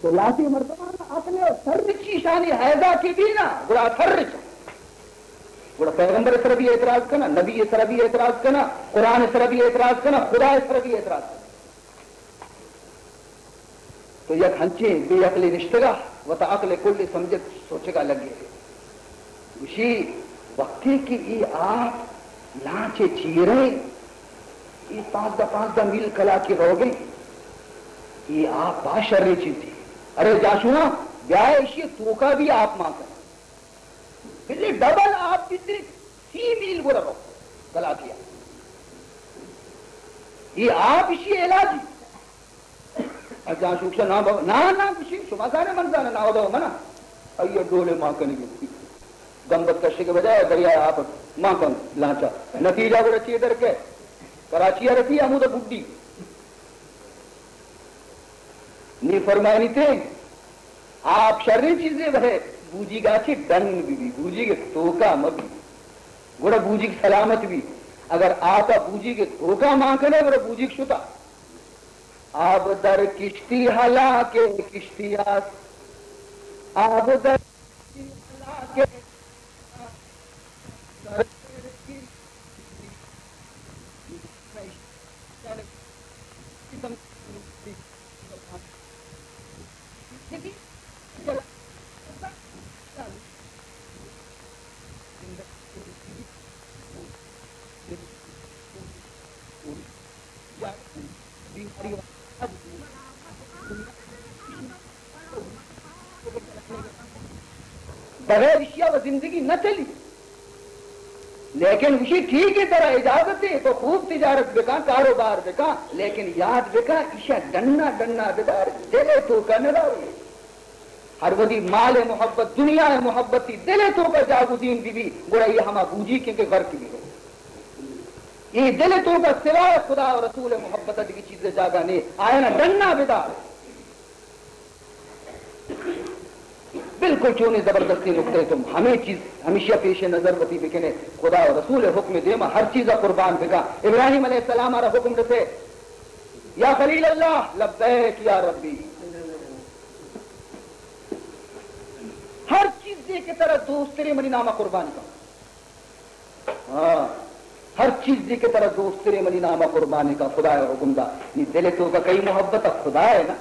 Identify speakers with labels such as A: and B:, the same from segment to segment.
A: تو لاتی مرتبہ اپنے سرچی شانی حیضہ کی بھی نا گڑا تھرچ گڑا پیغمبر سر بھی اعتراض کرنا، نبی سر بھی اعتراض کرنا، قرآن سر بھی اعتراض کرنا، خدا سر بھی اعتراض کرنا. تو یک ہنچے بے عقلی رشتگا و تا عقل کل سمجھت سوچگا لگے اسی وقتی کی ای آپ لانچے چیرے ای 5 میل کلا کی رو گئی ای آپ باشر ری چیز تھی. ارے جاشونا بیائے اسی توکا بھی آپ ماں کریں پھر ڈبل آپ کتنے 30 میل برا رو کلا کیا یہ آپ اسی علاجی جہاں شوکشا نا کسی شما سارے منظر نہ ہو منا ایو ڈولے ماں کرنے گی گمبت کشے کے بجائے دریا آپ ماں کن لانچا نتیجہ کو رچی ادھر کے کراچی رکھی امود بڈی نی فرمائنی تھے آپ شرری چیزیں بھے بوجی گا چی ڈن بھی بوجی کے توکا مبی گوڑا بوجی کی سلامت بھی اگر آتا بوجی کے توکا ماں کرنے گوڑا بوجی کی شتا آب در کشتی حلا کے کشتیات آب در کشتی حلا کے بغیر اشیاء و زندگی نہ چلی لیکن اسی ٹھیک ہے طرح اجازت ہے تو خوب تجارت بکا کاروبار بکا لیکن یاد بکا اشیاء ڈننا بدار دلے تو کا نہ رہے ہر ودی مال محبت دنیا محبت تھی دلے تو کا جاگو دین بھی گوڑا یہ ہما بوجی کیونکہ غرق بھی ہو یہ دلے تو کا سوائے خدا اور رسول محبت کی چیزیں جاگا نہیں آیا نا ڈننا بدار بالکل چونے زبردستی نکتے تم ہمیں چیز ہمیشہ پیش نظر بتی بکنے خدا و رسول حکم دیما ہر چیزہ قربان بکا. ابراہیم علیہ السلام آرہ حکم دتے یا خلیل اللہ لبیک یا ربی ہر چیز دے کے طرح دوست تیرے منی نامہ قربان کا ہر چیز دے کے طرح دوست تیرے منی نامہ قربانی کا خدا حکم دا یہ دلے تو کا کئی محبت خدا ہے نا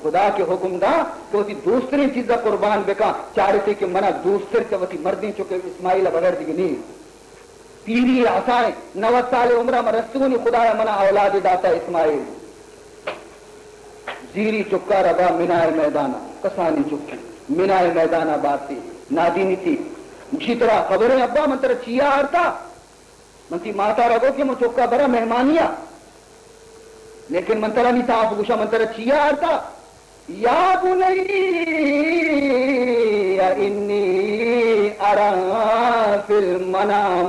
A: خدا کے حکم دا تو تی دوسری چیزہ قربان بکا چاہتے کہ منہ دوسر چوتی مردیں چکے اسماعیل بغیر دیگی نہیں پیری آسائیں 90 سال عمرہ مرسونی خدا منہ اولاد داتا اسماعیل زیری چکا ربا منائے میدانہ کسانی چکی منائے میدانہ بات تھی نادینی تھی اسی طرح خبریں ابا من ترہ چیا آرتا من تی ماتا رگو کہ من چکا برا مہمانیا لیکن من ترہ نہیں تاف گوشا من ترہ چیا آرتا یا بنی انی ارا فی المنام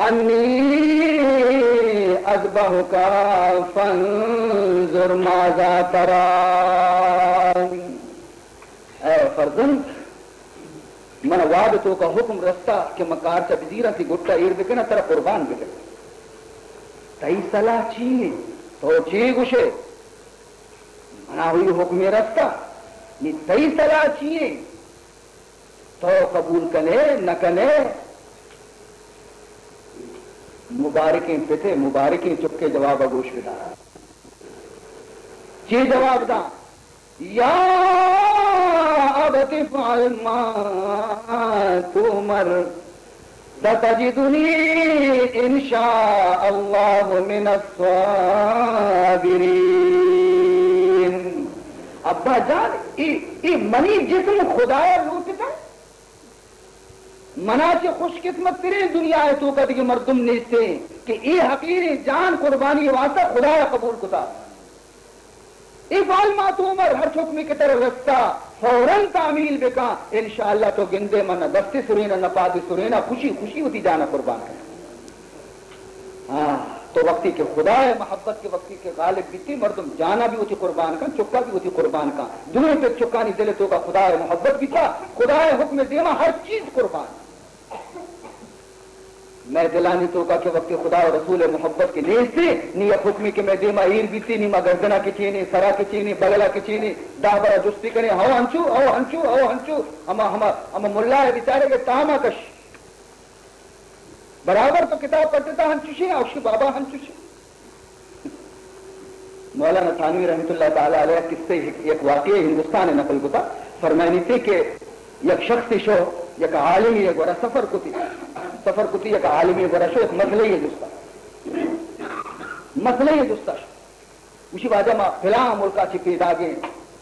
A: انی اذبحک فانظر ماذا ترى اے فرزند من وعدتو کا حکم رستا کہ مکار چا بزیرہ تھی گٹا ایر بکنا ترہ قربان بکنا تئی صلاح چیئے تو چی گوشے منا ہوئی حکم رستا یہ تئی صلاح چیئے تو قبول کنے نہ کنے مبارکیں پتے مبارکیں چکے جواب گوش بدا چی جواب دا یا ابت فعل ما تؤمر ستجدنی انشاء اللہ من الصابرین. ابا جان ای منی جسم خدای لوٹتا منا سے خوش قسمت تیرے دنیا ہے تو کہتے کہ مردم نیستے کہ ای حقیر جان قربانی واسطہ خدای قبول کتا افعل ما تؤمر ہر حکم کی طرح رستا فوراً تعمیل بکا انشاءاللہ تو گندے من دستی سرینا نپادی سرینا خوشی خوشی ہوتی جانا قربان کرنا. تو وقتی کے خدا ہے محبت کے وقتی کے غالب بھی تھی مردم جانا بھی ہوتی قربان کا چکا بھی ہوتی قربان کا دنیا پہ چکانی دلے تو کا خدا ہے محبت بھی تھا خدا ہے حکم دیما ہر چیز قربان میں دلانی تو کا کہ وقت خدا و رسول محبت کے نیز سے نی حکمی کے میں دیما ایر بیتی نیما گردنا کے چینے سرا کے چینے بغلا کے چینے دا برا جستی کرے ہو ہنچو ہو ہنچو ہو ہنچو اما ملا ہے بیچارے کے تاما کش برابر تو کتاب پڑھتے تھا ہنچوشی اوشی بابا ہنچوشی. مولانا تھانوی رحمۃ اللہ تعالی علیہ کس سے ایک واقعہ ہندوستان نقل کو تھا فرمانی تھی کہ یک شخص شو یک عالمی ہے گورا سفر کتی یک عالمی گورا شو ایک مسئلہ ہی ہے دوستا شو اسی واجہ ما فلاں ملکا چی پیدا گئے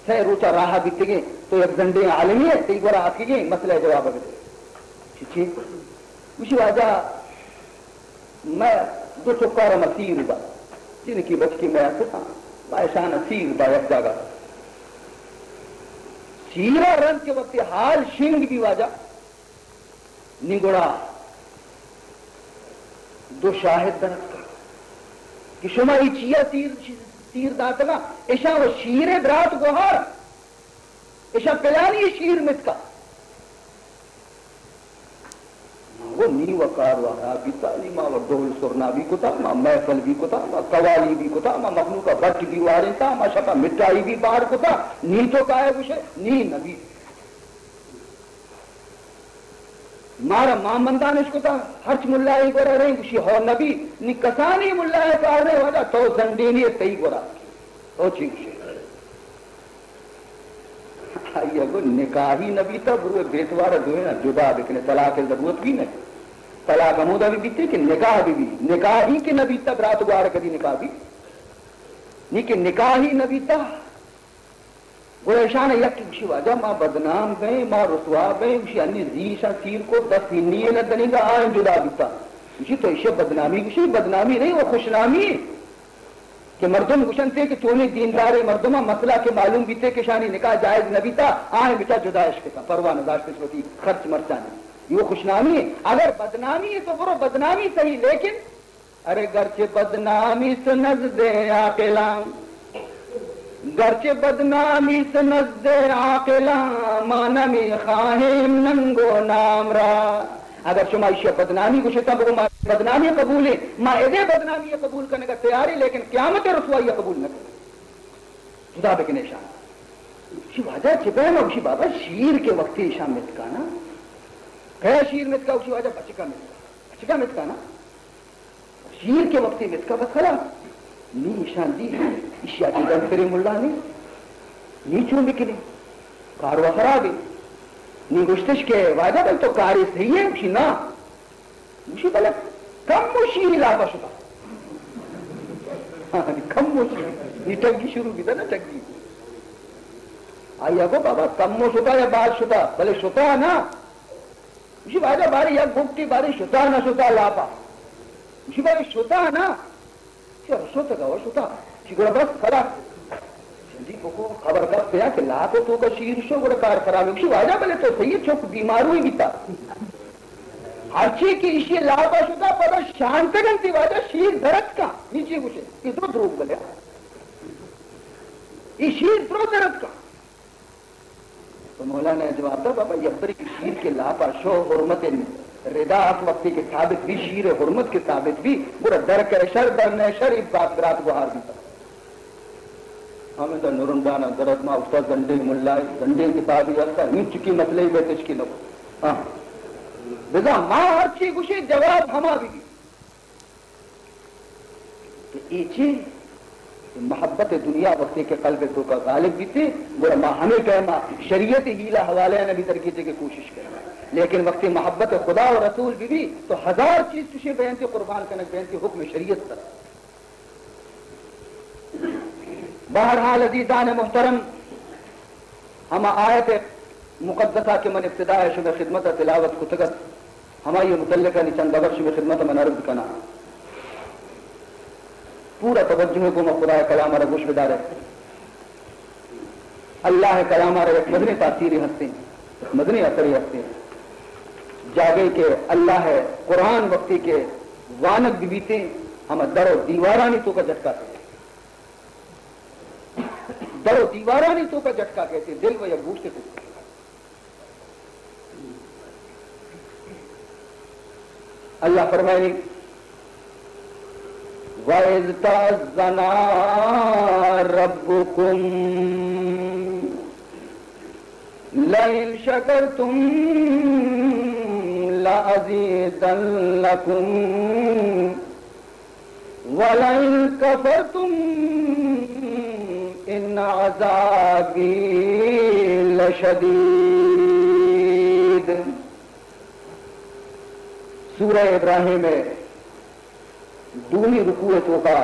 A: سہ روچا راہا بیتے گئے تو یک زنڈے عالمی ہے تی گورا آکی گئے مسئلہ جواب بیتے چی اسی واجہ میں دو چکارا مسیر با جن کی بچ کی میں ایسا بائشان اسیر با یک جاگا سیرا رنگ کے وقت حال شنگ بھی واجہ نگڑا دو شاہد درد کا کہ شما ای چیا تیر داتا گا ایشا وہ شیر درات گوھار ایشا پلانی شیر مت کا وہ نی وقار وارا بھی تعلیمہ و ڈول سرنا بھی کتا ما محفل بھی کتا ما قوالی بھی کتا ما مخلوق کا بٹ بھی وارن تا ما شپا مٹائی بھی بار کتا نی تو کائے گوشے نی نبی مارا مامندانش کتا ہرچ ملائی گورا رہیں گوشی ہو نبی نی کسانی ملائی کار رہے وجہ تو زندینی تی گورا او چی گوشے آئیے گو نکاحی نبی تا بروے بیتوارا دوئے نا جدا بکنے طلاق ضرورت بھی نہیں طلاق ہمودہ بھی بیتے کہ نکاح بھی نکاحی کے نبی تا برات گوارا کدی نکاح بھی نہیں کہ نکاحی نبی تا وہ ایشان یک کشی واجہ ما بدنام گئے ما رسوا گئے کشی انی زیشا سیر کو دس ہنیے نہ دنی گا آئیں جدا بیتا کشی تو ایشہ بدنامی کشی بدنامی نہیں وہ خوشنامی کہ مردم گشن تھے کہ چونے دیندار مردمہ مسئلہ کے معلوم بھی تھے کہ شانی نکاح جائز نبی تھا آئیں بیٹا جدا عشق کا پرواہ نداشت ہوتی خرچ مرچانی یہ خوشنامی ہے. اگر بدنامی ہے تو برو بدنامی صحیح لیکن ارے گرچہ بدنامی سے نزد عاقلان گرچہ بدنامی سے نزد عاقلان مانمی خواہم ننگو نام را اگر شما ایشیا بدنامی کو شتا بگو بدنامی قبول ہے ما ادے بدنامی قبول کرنے کا تیاری لیکن قیامت رسوائی قبول نہ کرے خدا بکنے شان اسی واجہ چپے نا اسی بابا شیر کے وقت شام مت کا نا گیا شیر مت کا اسی واجہ بچکا مت کا نا شیر کے وقت مت کا بس خلا نی نشان دی اشیاء کی گن کرے ملا نے نیچوں بکنے کاروا خراب ہے نی گشتش کے واجہ بل تو کاری صحیح ہے اسی نا اسی بلے کم موشی علاقہ شدہ کم موشی نی ٹگی شروع کی تھا نا ٹگی آئی اگو بابا کم مو شدہ یا بات شدہ بلے شدہ نا اسی واجہ باری یا گھوکتی باری شدہ نا شدہ لاپا اسی باری شدہ نا شدہ گا شدہ چکڑا بس کھڑا خبر کرتے ہیں کہ لا تو کا شیر شو گڑا کار خراب ہے واجہ بلے تو صحیح چوک بیمار ہوئی گی تا ہر چیز کی اشیاء لاپا شدہ پڑا شانتے گنتی واجہ شیر درد کا نیچے گوشے یہ تو دروگ بلے یہ شیر تو درد کا تو مولانا نے جواب دا بابا یبری کی شیر کے لاپا شو حرمت ردا اس وقتی کے ثابت بھی شیر حرمت کے ثابت بھی گڑا در کے شر در نے شر بات برات گوھار بھی تا ہمیں تو نورندانا درد ما استاد زنڈے ملائی زنڈے کتابی جلتا ہم چکی مسئلے میں تشکی نو بذا ماں ہر چی گوشی جواب ہما بھی تو ایچی محبت دنیا وقتی کے قلب تو کا غالب بھی تھے وہ ماں ہمیں کہنا شریعت ہیلا حوالے نبی ترکیجے کی کوشش کرنا لیکن وقتی محبت خدا و رسول بھی تو ہزار چیز تشی بیان تھی قربان کنک بیان تھی حکم شریعت پر بہرحال عزیزان محترم ہم آیت مقدسہ کے من ابتداء شبہ خدمت تلاوت کتگت ہماری متعلقہ چند بغر شبہ خدمت من عرض کنا پورا توجہ کو خدا کلام را گوش بدارے اللہ کلام را ایک مدنی تاثیری ہستے ہیں مدنی اثری ہستے ہیں جاگے کہ اللہ ہے قرآن وقتی کے وانک بیتے ہم در و دیوارانی تو کا جھٹکا تھے در و دیوارانی تو کا جھٹکا کہتے دل و یا گوشت کو اللہ فرمائے وَإِذْ تَأَذَّنَ رَبُّكُمْ لَئِنْ شَكَرْتُمْ لَأَزِيدَنَّكُمْ وَلَئِنْ كَفَرْتُمْ إِنَّ عَذَابِي لَشَدِيدٌ۔ سورہ ابراہیم میں دومی رکوع تو کا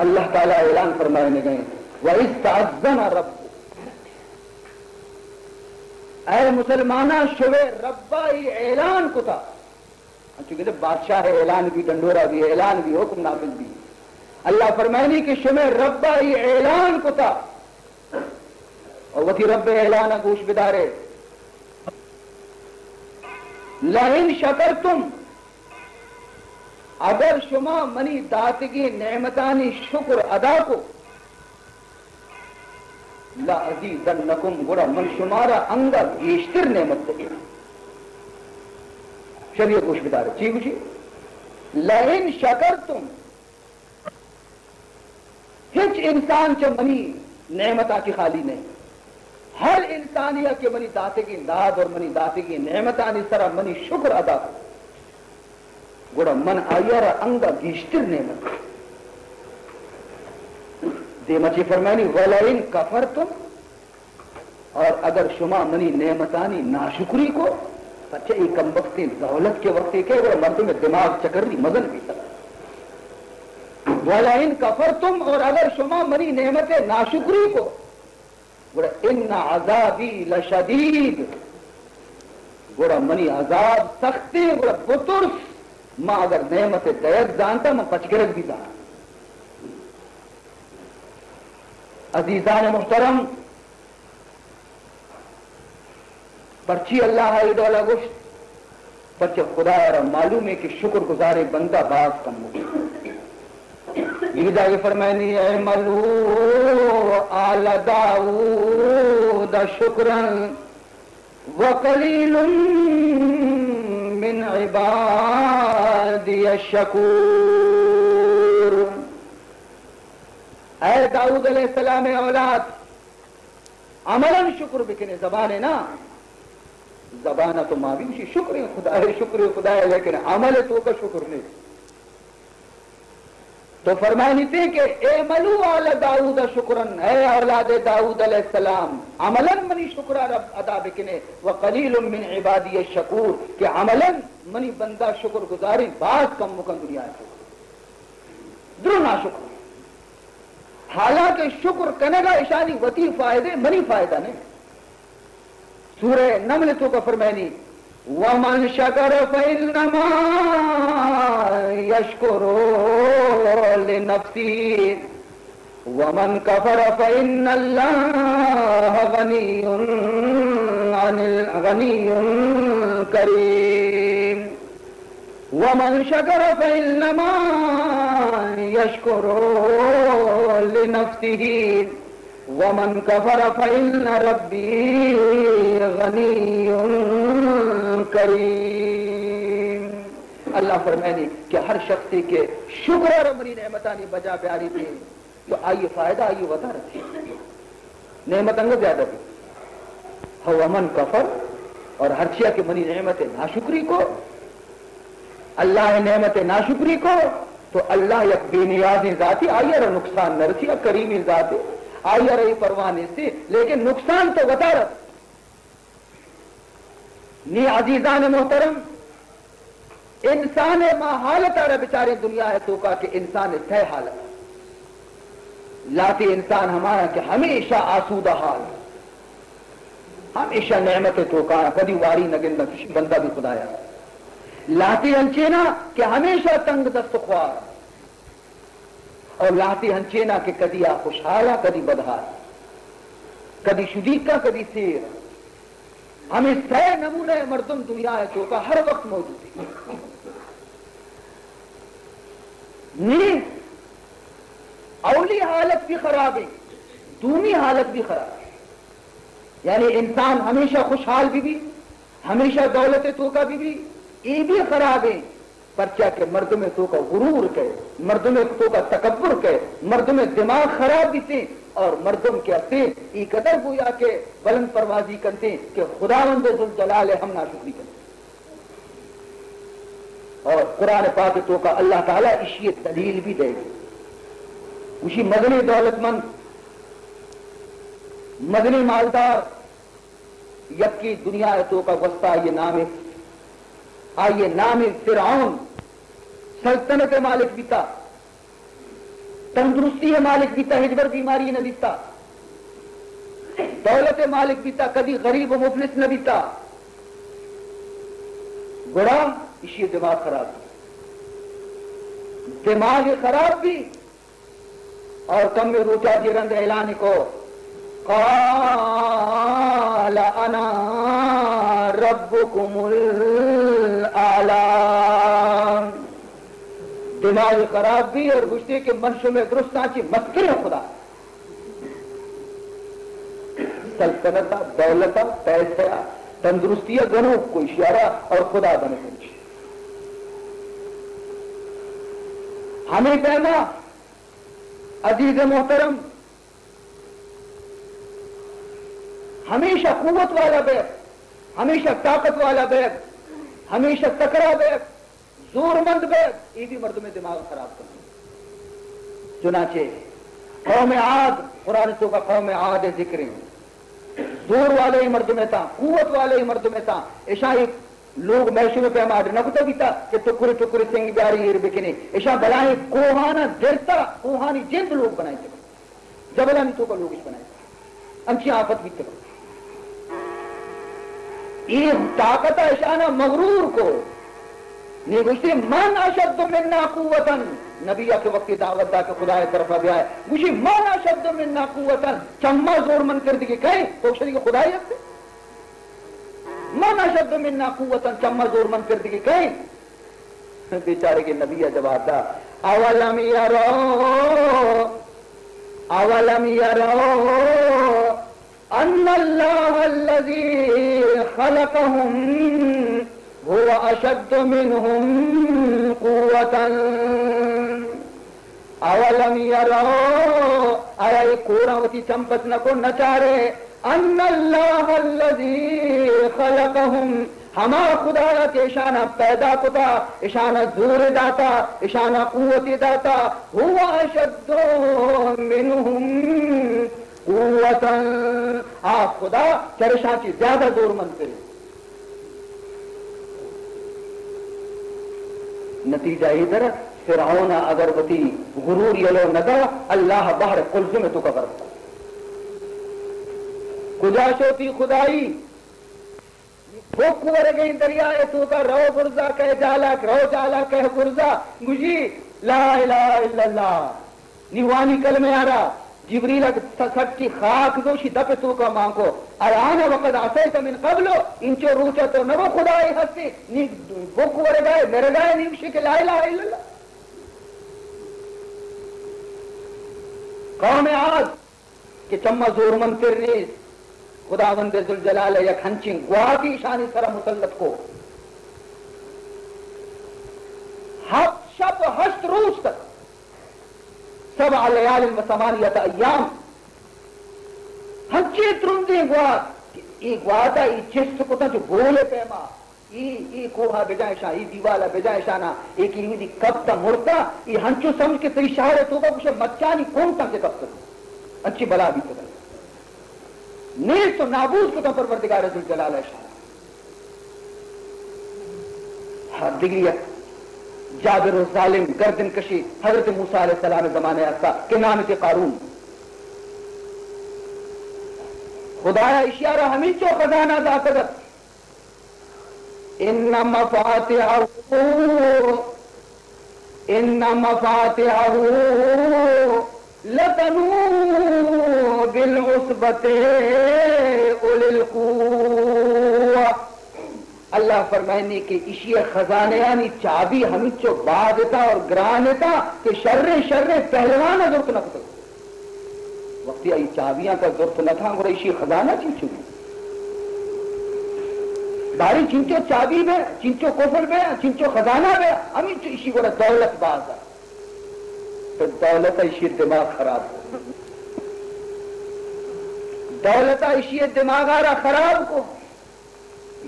A: اللہ تعالیٰ اعلان فرمانے گئے وَإِذْ تَأَذَّنَ رَبُّكُمْ، اے مسلمانہ شوے ربا ہی اعلان کو تھا، چونکہ بادشاہ ہے، اعلان بھی، ڈنڈورا بھی، اعلان بھی، حکم نافذ بھی۔ اللہ فرمائنی کہ شوے ربا ہی اعلان کو تھا، اور وہ تھی رب اعلان گوش بدارے لئن شکرتم، اگر شما منی داتگی نعمتانی شکر ادا کو لَأَزِيدَنَّكُمْ، گوڑا من شمارا انگا گیشتر نعمت دے شریعت گوش بدارے چی گوشی لئن شکرتم، ہچ انسان چا منی نعمتا کی خالی نہیں، ہر انسانیہ کے منی داتگی داد اور منی داتگی نعمتانی سرا منی شکر ادا کو گوڑا من آیارا انگا گیشتر نعمت دے مچی فرمائنی وَلَئِن كَفَرْتُمْ، اور اگر شما منی نعمتانی ناشکری کو بچے ایک کم وقتی دولت کے وقتی کہ وہ مردوں میں دماغ چکر رہی مزن بھی سکتا وَلَئِن كَفَرْتُمْ، اور اگر شما منی نعمت ناشکری کو گوڑا اِنَّ عَذَابِي لَشَدِيدٌ، گوڑا منی عذاب سختی گوڑا بطرس، ماں اگر نعمت دیت جانتا میں پچگرک بھی جانتا۔ عزیزان محترم، پرچی اللہ ہے ڈولا گوشت پرچہ خدا اور معلوم ہے کہ شکر گزارے بندہ باز کم ہو یہ جاگے فرمائنی اعملوا آل داؤد شکرا وقلیل من عبادی الشکور۔ اے داؤد علیہ السلام اولاد، عملاً شکر بکنے، زبان ہے نا، زبانہ تو ماں بھی اسی شکر خدا ہے لیکن عمل تو کا شکر نہیں۔ تو فرمانی تھی کہ اعملوا آل داؤد شکراً، اے اولاد داؤد علیہ السلام عملاً منی شکر ادا بکنے، وقلیل من عبادی الشکور، کہ عملاً منی بندہ شکر گزاری بعض کم مکن دنیا سے درو نا شکر، حالانکہ شکر کرنے کا اشانی وتی فائدے منی فائدہ نہیں۔ سورہ نمل تو کا فرمائنی وَمَنْ شَكَرَ فَإِنَّمَا يَشْكُرُ لِنَفْسِهِ وَمَنْ كَفَرَ فَإِنَّ اللَّهَ غَنِيٌّ كَرِيمٌ۔ وَمَنْ شَكَرَ فَإِنَّمَا يَشْكُرُ لِنَفْسِهِ وَمَنْ كَفَرَ فَإِنَّ رَبِّي غَنِيٌّ كَرِيمٌ۔ اللہ فرمائے کہ ہر شخصی کے شکر اور امری نعمتانی بجا پیاری تھی، تو آئیے فائدہ آئیے بتا رہی نعمت انگو زیادہ تھی وَمَنْ كَفَرَ، اور ہر شیعہ کے منی نعمت ناشکری کو، اللہ نعمت ناشکری کو تو اللہ یک بے نیازی ذاتی آئیے رہا نقصان نہ رسی، کریمی ذاتی آئیے رہی پروانے سے، لیکن نقصان تو بتا رہا نی عزیزان محترم، انسان ماں حالت آ رہا بیچارے دنیا ہے تو کا کہ انسان تھے حالت لاتی انسان ہمارا کہ ہمیشہ آسودہ حال، ہمیشہ نعمت تو کا کبھی واری نگن بندہ بھی خدایا لاتی ہنچینا کہ ہمیشہ تنگ دست خوار، اور لاتی ہنچینا کہ کدی آ خوشحالا کدی بدحال، کدی شدیقہ کدی سیر، ہمیں سہ نمونہ مردم دنیا ہے تو کا ہر وقت موجود ہے۔ نہیں اولی حالت بھی خراب ہے، دومی حالت بھی خراب ہے، یعنی انسان ہمیشہ خوشحال بھی ہمیشہ دولت تو کا بھی یہ بھی خراب ہے پرچا کہ مردم تو کا غرور کے مردم تو کا تکبر کے مردم دماغ خراب دیتے اور مردم کے اتے ای قدر گویا کہ بلند پروازی کرتے کہ خداوند ذوالجلال ہم ناشکری کرتے اور قرآن پاک تو کا اللہ تعالیٰ اسی دلیل بھی دے گی اسی مدنی دولت مند مدنی مالدار یکی دنیا تو کا وسطہ یہ نام فرعون سلطنت مالک بیتا تندرستی مالک بیتا ہجبر بیماری نہ بیتا دولت مالک بیتا کبھی غریب و مفلس نہ بیتا گڑا اسی دماغ خراب دماغ خراب بھی اور کم میں روچا جرند اعلان کو قال انا ربکم الاعلی دماغ خراب بھی اور گشتے کے منشوں میں درست آنچی مسکر ہے خدا سلطنت دولت پیسہ تندرستی گنو کوئی اشارہ اور خدا بنے کنچ ہمیں کہنا عزیز محترم ہمیشہ قوت والا بیگ ہمیشہ طاقت والا بیگ ہمیشہ تکڑا بیگ زور مند بیگ یہ بھی مردوں میں دماغ خراب کرنا چنانچہ قوم عاد قرآن تو کا قوم عاد ذکر زور والے ہی مردوں میں تھا قوت والے ہی مردوں میں تھا ایشا ایک لوگ میشو میں پیمار نہ کتا بھی تھا کہ ٹکر سنگ بیاری ہیر بکنے ایشا بلائیں کوہانا درتا کوہانی جند لوگ بنائے تھے جبلانی تو کا لوگ اس بنائے تھے انچی آفت بھی تھے یہ طاقت ایشانا مغرور کو نہیں گوشتے من اشد مننا قوتاً نبی کے وقت دعوت دا کہ خدا طرف آیا ہے گوشی من اشد مننا قوتاً چمہ زور من کر دی کہ کہیں تو شریک خدا ہی ہے من اشد مننا قوتاً چمہ زور من کر دی کہ کہیں بیچارے کے نبی جواب دا اولم یرو ان اللہ الذی خلقهم هو اشد منهم قوة اولم یرو آیا ایک کوراوتی چمپت نکو نچارے ان اللہ الذی خلقهم ہما خدا کے اشانہ پیدا کتا اشانہ زور داتا اشانہ قوت داتا هو اشد منهم قوتا آپ خدا چرشاں کی زیادہ زور مند کرے نتیجہ ادھر فرعون اگر وتی غرور یلو ندا اللہ بحر قلزم میں تو قبر کجا شوتی خدائی بھوک ور گئی دریا تو کا رو برزا کہ جالا رو جالا کہ برزا گجی لا الہ الا اللہ نیوانی کلمہ آرا جبریل سچی خاک دوشی دپ تو کا ماں کو آیانا وقت عصیت من قبلو انچو روچا تو نو خدای ہستی نی بک ور گئے میرے گئے نیوشی کہ لا الہ الا اللہ قوم عاد کہ چمہ زور من کرنیز خداوند ذوالجلال یک ہنچیں گواہ کی شانی سرا مسلط کو ہفت شب ہشت روز تک 7 لیال و 8 ایام ہنچے ترندے گواہ یہ گواہ تا یہ چست کو تا جو بولے پیما یہ کوہا بجائے شاہ یہ دیوالا بجائے شانا ایک یہ دی کب تا مرتا یہ ہنچو سمجھ کے تری شاہر تو کا کچھ مچانی کون تا کے کب تا اچھی بلا بھی تا نیز تو نابود کو تا پروردگار ذوالجلال شاہ ہر دگریت جابر ظالم گردن کشی حضرت موسیٰ علیہ السلام زمانے آسا کہ نام کے قارون خدایا اشیارہ ہمیں چو خزانہ دا قدر ان مفاتحہ لتنو بالعصبت اولی القوہ اللہ فرمائنے کہ اسی خزانے یعنی چابی ہمیں چو بادتا اور گرانتا کہ شر پہلوانا ضرورت نہ کتا وقتی آئی چابیاں کا ضرورت نہ تھا اور اسی خزانہ چیز چھوڑی داری چنچو چابی بے چنچو کفر بے چنچو خزانہ بے ہمیں تو اسی کو دولت باز ہے تو دولت اسی دماغ خراب ہو دولت اسی دماغ آرہ خراب کو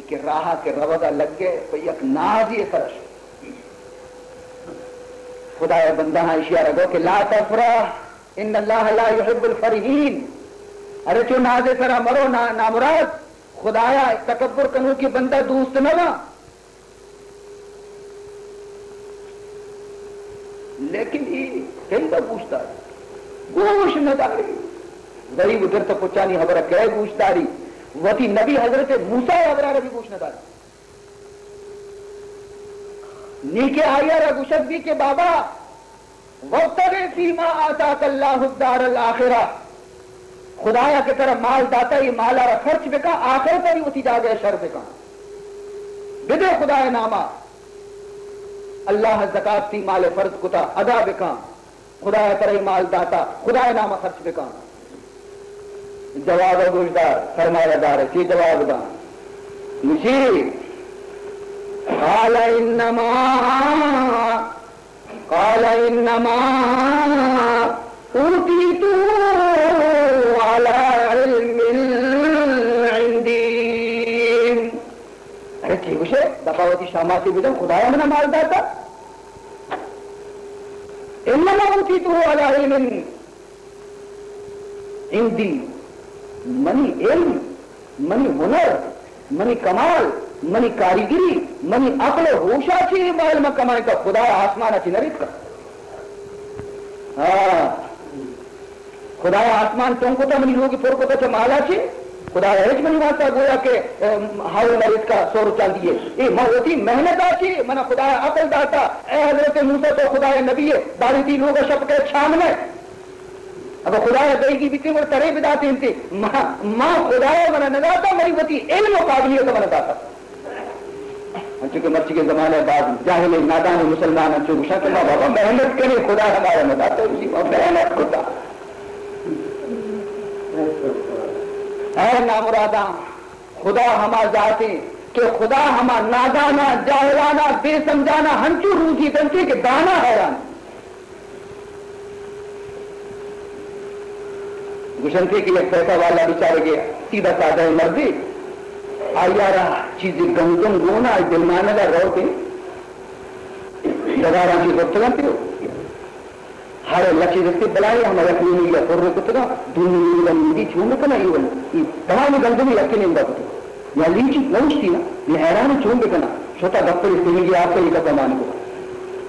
A: کہ راہ کے روضہ لگ گئے تو یک ناز یہ فرش خدا بندہ اشیاء رگو کہ لا تفرح ان اللہ لا يحب الفرحین ارے چو نازے سرا مرو نامراد خدایا تکبر کنو کی بندہ دوست نہ وا لیکن یہ کہیں کا پوچھتا گوش نہ داری غریب ادھر تو پچانی خبر کہ گوش داری وتی نبی حضرت موسیٰ حضرت بھی گوش نہ داری نیکے آیا را گوشت بھی کہ بابا وَابْتَغِ فِيمَا آتَاكَ اللَّهُ الدَّارَ الْآخِرَةَ خدایا کی طرح مال داتا یہ مال آرہ خرچ بکا آخر پر ہی اتی جا گئے شر بکا بدے خدای نامہ اللہ زکاة تی مال فرض کتا ادا بکا خدای طرح مال داتا خدای نامہ خرچ بکا جواب گوشدار فرمایا دار ہے جواب دا مجھے قال انما اوتیتو علی علم عندی ارے ٹھیک ہے دفاوتی شاماتی بدن خدایا منا مال داتا انما اوتیتو علی علم عندی منی علم منی ہنر منی کمال منی کاریگری منی عقل و ہوشا چی مال میں کمائے کا خدا آسمان اچھی نریت کا خدا آسمان چونکو تا منی لوگی پور کو تا چا مالا چی خدا ایج منی واسطہ گویا کہ ہاؤ نریت کا سور چاندی ہے اے موتی محنت آچی منا خدا عقل داتا اے حضرت موسیٰ تو خدا نبی ہے داری دی لوگا شب کے چھام میں اگر خدا دائی کی بکری اور ترے بداتے ہیں ماں خدا منا نداتا مری وتی علم و قابلیت منا داتا چونکہ مرچی کے زمانے بعد جاہل نادان مسلمان چونکہ شاہ ماں بابا محنت کرے خدا ہمارا نداتا اسی ماں محنت خدا اے نامرادہ خدا ہما ذاتے کہ خدا ہما نادانا جاہلانا بے سمجھانا ہنچو روزی دنچے کہ دانا حیران گشنتے کی ایک پیسہ والا بیچارے گیا سیدھا سادہ مرضی آیا رہا چیزیں گندم گونا دلمانے کا رو کے جگہ کی گفتگا پیو ہر لچی رستے بلائے ہمارا اپنی یا پور کتنا دنیا نیندی چھوڑ کنا یہ تمام گندم لکی نہیں ہوتا یا لیچی لوش تھی نا یہ حیران چھوڑ کنا چھوٹا دفتر استعمال آپ کا یہ کمان کو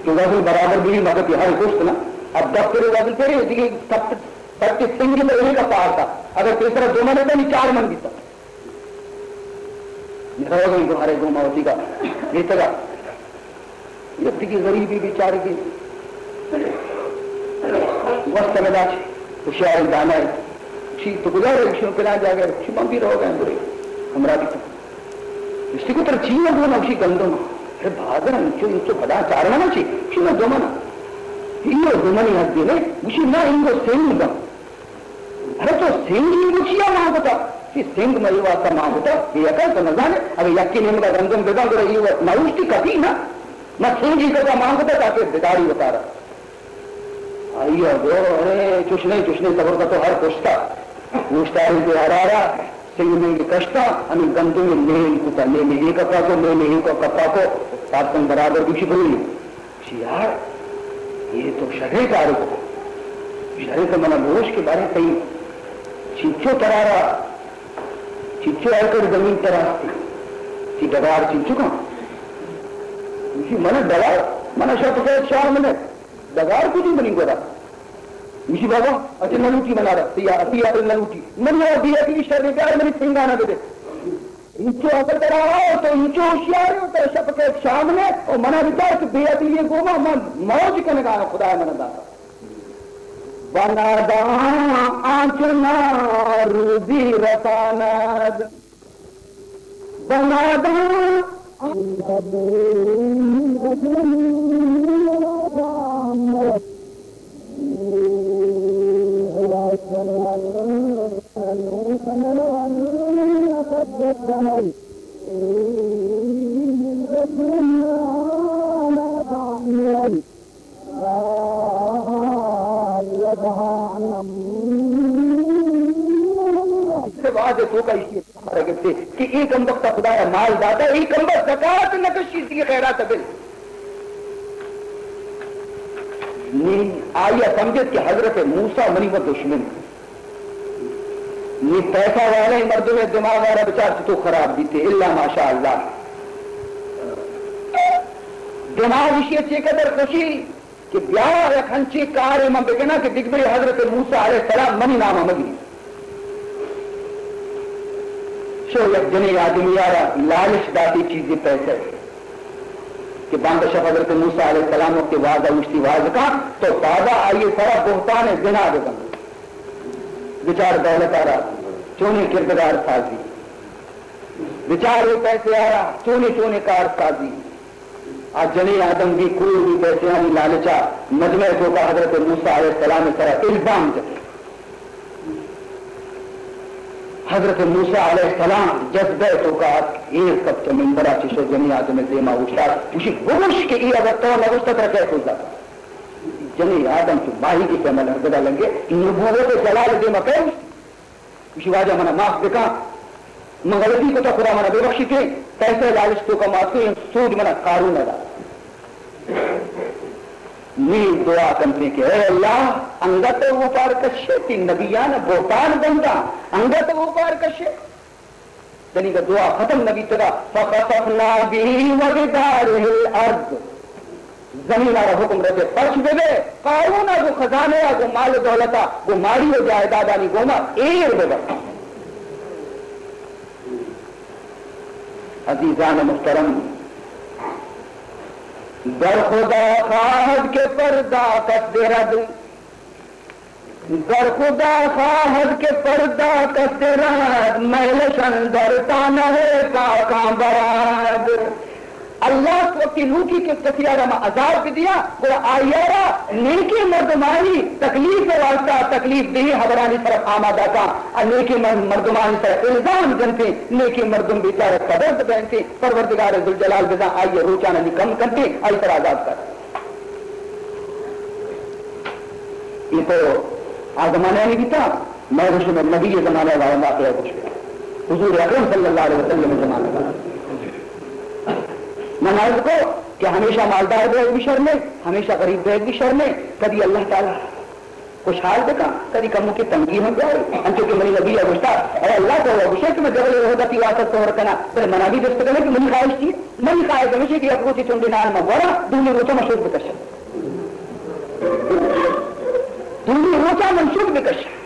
A: جو غزل برابر بھی مگر ہر گوشت نا اب دفتر غزل پہ دیکھیے سب کے سنگھ میں رہنے کا پار تھا اگر تیسرا دو من ہوتا نہیں 4 من دیتا گئی تمہارے دو ہوتی کا یہ طرح یہ کی غریبی بیچارے کی وقت ملا ہوشیار دانا ہے تو گزارے پہ جا گئے شمم بھی رہو گئے برے ہمارا بھی تو اس کو طرح چینا دو نا اسی گندوں ارے بہادر انچو بدا 4 منا چی شینا 2 منا یہ دو منی حد دینے مجھے نہ ان کو سینگ دا ارے تو سینگ ہی مچھیا ماں ہوتا کہ سینگ مری واسطہ ماں ہوتا یہ اکل تو نہ جانے اگر یقین نیم کا رنگم بیدا کرا یہ ناوش کی کتی نا میں سینگ ہی کرتا ماں ہوتا تاکہ بیداری بتا رہا آئیے گو ارے چشنے صبر کا تو ہر کشتا گوشتاری پہ ہرارا سنگ میں کشتا ہمیں گندوں میں نہیں کتا لے نہیں کپڑا کو لے نہیں کو کپڑا کو پاکستان برابر کچھ بولی یار یہ تو شرح کارو شرح کا منا بوش کے بارے کہیں چیچو ترارا چیچو آئے کر زمین تراستی چی ڈگار چیچو کا مجھے منا ڈگار منا شرط کہ 4 منٹ ڈگار کو نہیں بنی گو رہا مجھے بابا اچھا نلوٹی بنا رہا اتیا نلوٹی من یہ دیا کہ شرح پیار منی سنگانا دے دے انچو اثر کرا رہا ہو تو انچو ہوشیار ہوتا ہے شب کے شام میں اور منا بتا کہ بے عدل یہ گوما من موج کرنے کا خدا ہے منا داتا بنا دا آنچنا روزی رساند بنا دا کہ ایک کم وقت خدا مال داتا ایک کم وقت زکات نقشی کی خیرات بل آیا سمجھت کہ حضرت موسیٰ منی و دشمن یہ پیسہ والے مردوں میں دماغ والا بچار تو خراب دیتے اللہ ماشاء اللہ دماغ اسی اچھے قدر خوشی کہ بیاہ رکھنچی کار امام بکنا کہ دکھ حضرت موسیٰ علیہ السلام منی نام مگی شو یک جنی آدمی آرہ لالش داتی چیزی پیسے کہ باندشہ حضرت موسیٰ علیہ السلام کے وعدہ مشتی واضح کا تو تازہ آئیے سارا بہتان زنا دے دیں بچار دولت آ رہا چونے کردگار سازی بچار وہ پیسے آ رہا چونے کار سازی آج جنی آدم بھی کوئی بھی پیسے آنی لالچا مجمع کو کا حضرت موسیٰ علیہ السلام سارا الزام جب حضرت موسیٰ علیہ السلام جذبہ تو کا ایک کب چمن برا چشو جنی آدم دیما اوشتار اسی بوش کے ای اگر تو نگوشتا تر کہہ کھوزا جنی آدم کی باہی کی پیمال ارگدہ لنگے نبوہ کے جلال دیما کہو اسی واجہ منا معاف بکا مغلطی کو تو خدا منا بے بخشی کے پیسے لالش تو کا معاف کے سود منا قارون ادا نیل دعا کرنے کے اے اللہ انگت وہ پار کشے تین نبیان بہتان بندہ انگت وہ پار کشے دلی کا دعا ختم نبی ترا فَخَسَفْنَا بِهِ وَبِدَارِهِ الْأَرْضِ زمین آرہ حکم رہتے پرچ دے دے قارون جو خزانے جو مال دولتا وہ ماری ہو جائے دادانی گوما ایر دے دے عزیزان محترم در خدا خواہد کے پردہ کس دے رد در خدا خواہد کے پردہ کس دے رد محلشن در تانہ کاکاں براد اللہ کو وقتی لوکی کے کسیارہ میں عذاب بھی دیا وہ آئیارہ نیکی مردمانی تکلیف واسطہ تکلیف دی حضرانی طرف آمادہ کا نیکی مردمانی طرف الزام جنتے نیکی مردم بیچارہ قدرد بینتے پروردگار ذوالجلال بزا آئیے روچانا نہیں کم کرتے آئی طرح عذاب کر یہ تو آزمانہ نہیں بھی تھا میں رسول نبی زمانہ والا واقعہ کچھ حضور اکرم صلی اللہ علیہ وسلم زمانہ والا نماز کو کہ ہمیشہ مالدار بیگ بھی شرمے ہمیشہ غریب بیگ بھی شرمے کبھی اللہ تعالیٰ خوشحال دیکھا کبھی کموں کی تنگی ہو جائے انچو کہ منی نبی اگوشتا اے اللہ کو اگوشتا کہ میں جبل رہو گا تیواسط تو رکھنا پھر منا بھی دست کرنے کہ منی خواہش تھی منی خواہش ہمیشہ کہ اگوشتی چندی نال مغورا دونی روچا مشہور بکشا دونی روچا منشور بکشا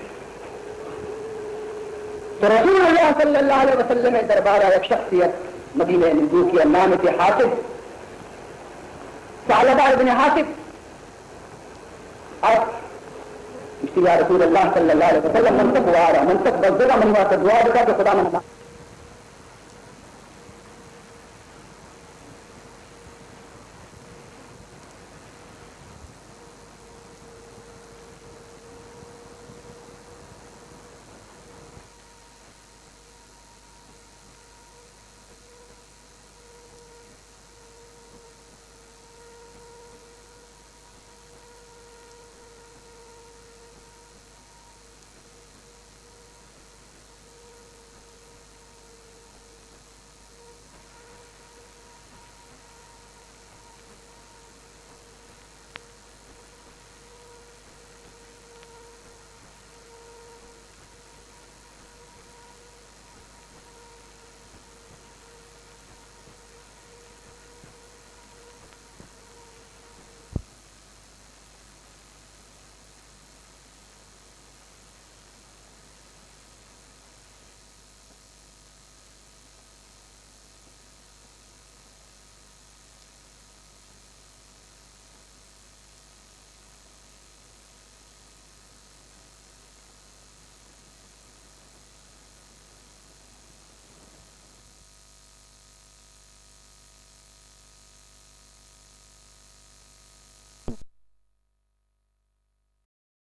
A: تو رسول اللہ صلی اللہ علیہ وسلم دربارہ ایک شخصیت مدینہ نزول کیا نام تھے حاطب ثعلبہ بن حاطب اور اس لیے رسول اللہ صلی اللہ علیہ وسلم منطق ہوا رہا منطق بس جگہ منوا کر دعا دیتا کہ خدا منوا